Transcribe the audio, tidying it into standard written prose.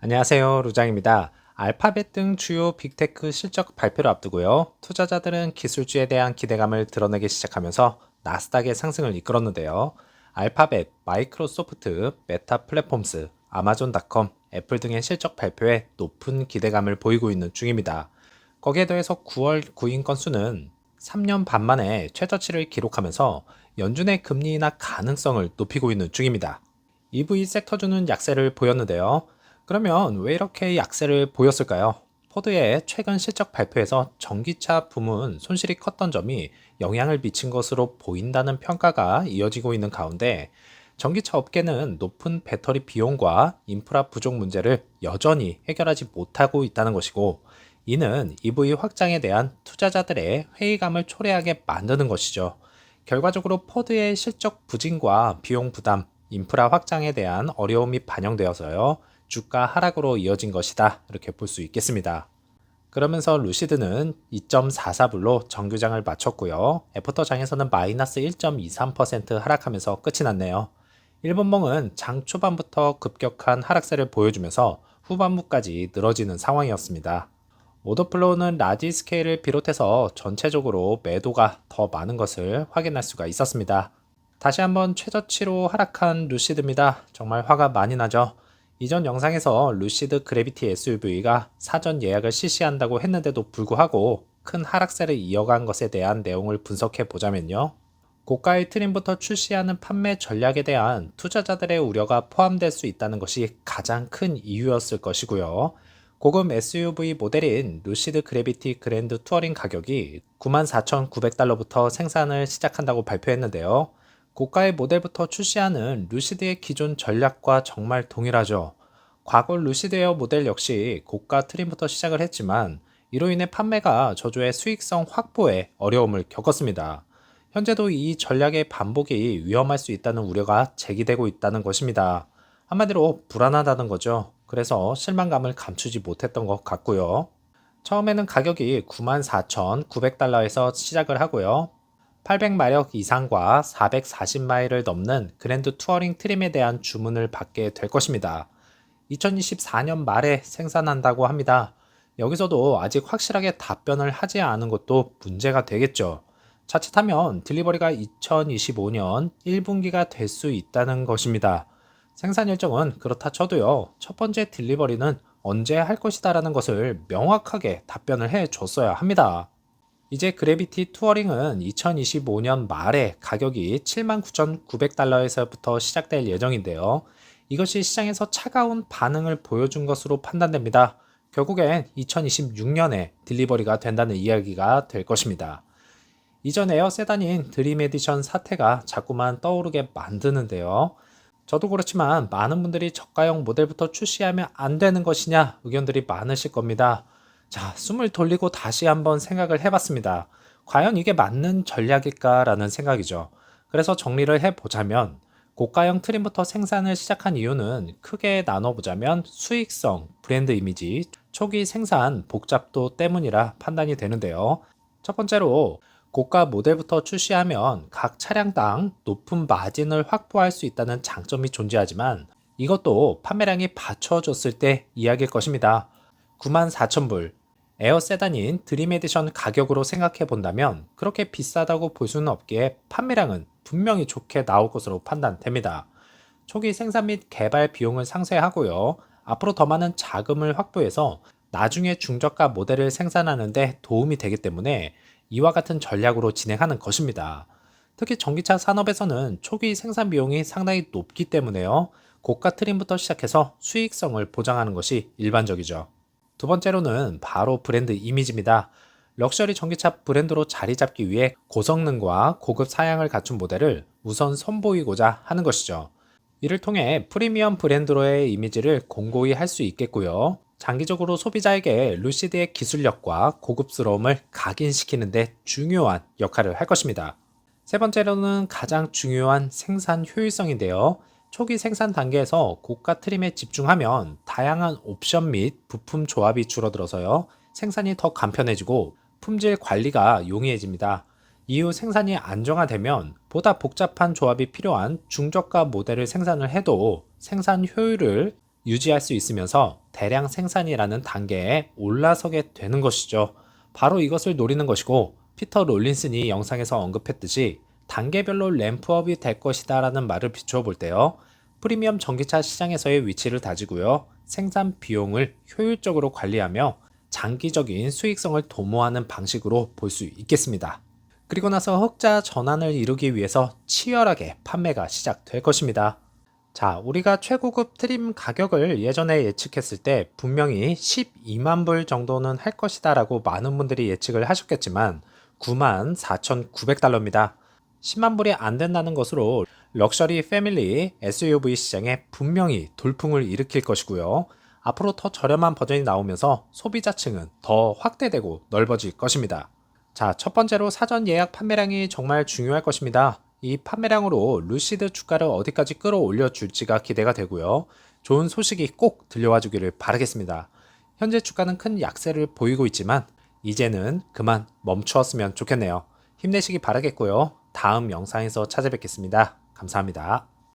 안녕하세요. 루장입니다. 알파벳 등 주요 빅테크 실적 발표를 앞두고요. 투자자들은 기술주에 대한 기대감을 드러내기 시작하면서 나스닥의 상승을 이끌었는데요. 알파벳, 마이크로소프트, 메타 플랫폼스, 아마존닷컴, 애플 등의 실적 발표에 높은 기대감을 보이고 있는 중입니다. 거기에 더해서 9월 구인 건수는 3년 반 만에 최저치를 기록하면서 연준의 금리 인하 가능성을 높이고 있는 중입니다. EV 섹터주는 약세를 보였는데요. 그러면 왜 이렇게 약세를 보였을까요? 포드의 최근 실적 발표에서 전기차 부문 손실이 컸던 점이 영향을 미친 것으로 보인다는 평가가 이어지고 있는 가운데 전기차 업계는 높은 배터리 비용과 인프라 부족 문제를 여전히 해결하지 못하고 있다는 것이고, 이는 EV 확장에 대한 투자자들의 회의감을 초래하게 만드는 것이죠. 결과적으로 포드의 실적 부진과 비용 부담, 인프라 확장에 대한 어려움이 반영되어서요, 주가 하락으로 이어진 것이다. 이렇게 볼 수 있겠습니다. 그러면서 루시드는 2.44불로 정규장을 마쳤고요. 애프터장에서는 마이너스 1.23% 하락하면서 끝이 났네요. 일본몽은 장 초반부터 급격한 하락세를 보여주면서 후반부까지 늘어지는 상황이었습니다. 오더플로우는 라지 스케일을 비롯해서 전체적으로 매도가 더 많은 것을 확인할 수가 있었습니다. 다시 한번 최저치로 하락한 루시드입니다. 정말 화가 많이 나죠. 이전 영상에서 루시드 그래비티 SUV가 사전 예약을 실시한다고 했는데도 불구하고 큰 하락세를 이어간 것에 대한 내용을 분석해 보자면요. 고가의 트림부터 출시하는 판매 전략에 대한 투자자들의 우려가 포함될 수 있다는 것이 가장 큰 이유였을 것이고요. 고급 SUV 모델인 루시드 그래비티 그랜드 투어링 가격이 94,900달러부터 생산을 시작한다고 발표했는데요. 고가의 모델부터 출시하는 루시드의 기존 전략과 정말 동일하죠. 과거 루시드 에어 모델 역시 고가 트림부터 시작을 했지만 이로 인해 판매가 저조해 수익성 확보에 어려움을 겪었습니다. 현재도 이 전략의 반복이 위험할 수 있다는 우려가 제기되고 있다는 것입니다. 한마디로 불안하다는 거죠. 그래서 실망감을 감추지 못했던 것 같고요. 처음에는 가격이 94,900달러에서 시작을 하고요. 800마력 이상과 440마일을 넘는 그랜드 투어링 트림에 대한 주문을 받게 될 것입니다. 2024년 말에 생산한다고 합니다. 여기서도 아직 확실하게 답변을 하지 않은 것도 문제가 되겠죠. 자칫하면 딜리버리가 2025년 1분기가 될 수 있다는 것입니다. 생산 일정은 그렇다 쳐도요, 첫 번째 딜리버리는 언제 할 것이다라는 것을 명확하게 답변을 해 줬어야 합니다. 이제 그래비티 투어링은 2025년 말에 가격이 79,900달러에서부터 시작될 예정인데요. 이것이 시장에서 차가운 반응을 보여준 것으로 판단됩니다. 결국엔 2026년에 딜리버리가 된다는 이야기가 될 것입니다. 이전 에어 세단인 드림 에디션 사태가 자꾸만 떠오르게 만드는데요. 저도 그렇지만 많은 분들이 저가형 모델부터 출시하면 안 되는 것이냐 의견들이 많으실 겁니다. 자, 숨을 돌리고 다시 한번 생각을 해봤습니다. 과연 이게 맞는 전략일까라는 생각이죠. 그래서 정리를 해보자면 고가형 트림부터 생산을 시작한 이유는 크게 나눠보자면 수익성, 브랜드 이미지, 초기 생산 복잡도 때문이라 판단이 되는데요. 첫 번째로 고가 모델부터 출시하면 각 차량당 높은 마진을 확보할 수 있다는 장점이 존재하지만 이것도 판매량이 받쳐졌을 때 이야기일 것입니다. 94,000불, 에어 세단인 드림 에디션 가격으로 생각해 본다면 그렇게 비싸다고 볼 수는 없기에 판매량은 분명히 좋게 나올 것으로 판단됩니다. 초기 생산 및 개발 비용을 상쇄하고요. 앞으로 더 많은 자금을 확보해서 나중에 중저가 모델을 생산하는 데 도움이 되기 때문에 이와 같은 전략으로 진행하는 것입니다. 특히 전기차 산업에서는 초기 생산 비용이 상당히 높기 때문에요. 고가 트림부터 시작해서 수익성을 보장하는 것이 일반적이죠. 두 번째로는 바로 브랜드 이미지입니다. 럭셔리 전기차 브랜드로 자리 잡기 위해 고성능과 고급 사양을 갖춘 모델을 우선 선보이고자 하는 것이죠. 이를 통해 프리미엄 브랜드로의 이미지를 공고히 할 수 있겠고요. 장기적으로 소비자에게 루시드의 기술력과 고급스러움을 각인시키는 데 중요한 역할을 할 것입니다. 세 번째로는 가장 중요한 생산 효율성인데요. 초기 생산 단계에서 고가 트림에 집중하면 다양한 옵션 및 부품 조합이 줄어들어서요. 생산이 더 간편해지고 품질 관리가 용이해집니다. 이후 생산이 안정화되면 보다 복잡한 조합이 필요한 중저가 모델을 생산을 해도 생산 효율을 유지할 수 있으면서 대량 생산이라는 단계에 올라서게 되는 것이죠. 바로 이것을 노리는 것이고, 피터 롤린슨이 영상에서 언급했듯이 단계별로 램프업이 될 것이다라는 말을 비추어 볼 때요. 프리미엄 전기차 시장에서의 위치를 다지고요. 생산 비용을 효율적으로 관리하며 장기적인 수익성을 도모하는 방식으로 볼 수 있겠습니다. 그리고 나서 흑자 전환을 이루기 위해서 치열하게 판매가 시작될 것입니다. 자, 우리가 최고급 트림 가격을 예전에 예측했을 때 분명히 12만 불 정도는 할 것이다 라고 많은 분들이 예측을 하셨겠지만 94,900달러입니다. 10만 불이 안 된다는 것으로 럭셔리 패밀리 SUV 시장에 분명히 돌풍을 일으킬 것이고요. 앞으로 더 저렴한 버전이 나오면서 소비자층은 더 확대되고 넓어질 것입니다. 자, 첫 번째로 사전 예약 판매량이 정말 중요할 것입니다. 이 판매량으로 루시드 주가를 어디까지 끌어올려 줄지가 기대가 되고요. 좋은 소식이 꼭 들려와 주기를 바라겠습니다. 현재 주가는 큰 약세를 보이고 있지만 이제는 그만 멈추었으면 좋겠네요. 힘내시기 바라겠고요. 다음 영상에서 찾아뵙겠습니다. 감사합니다.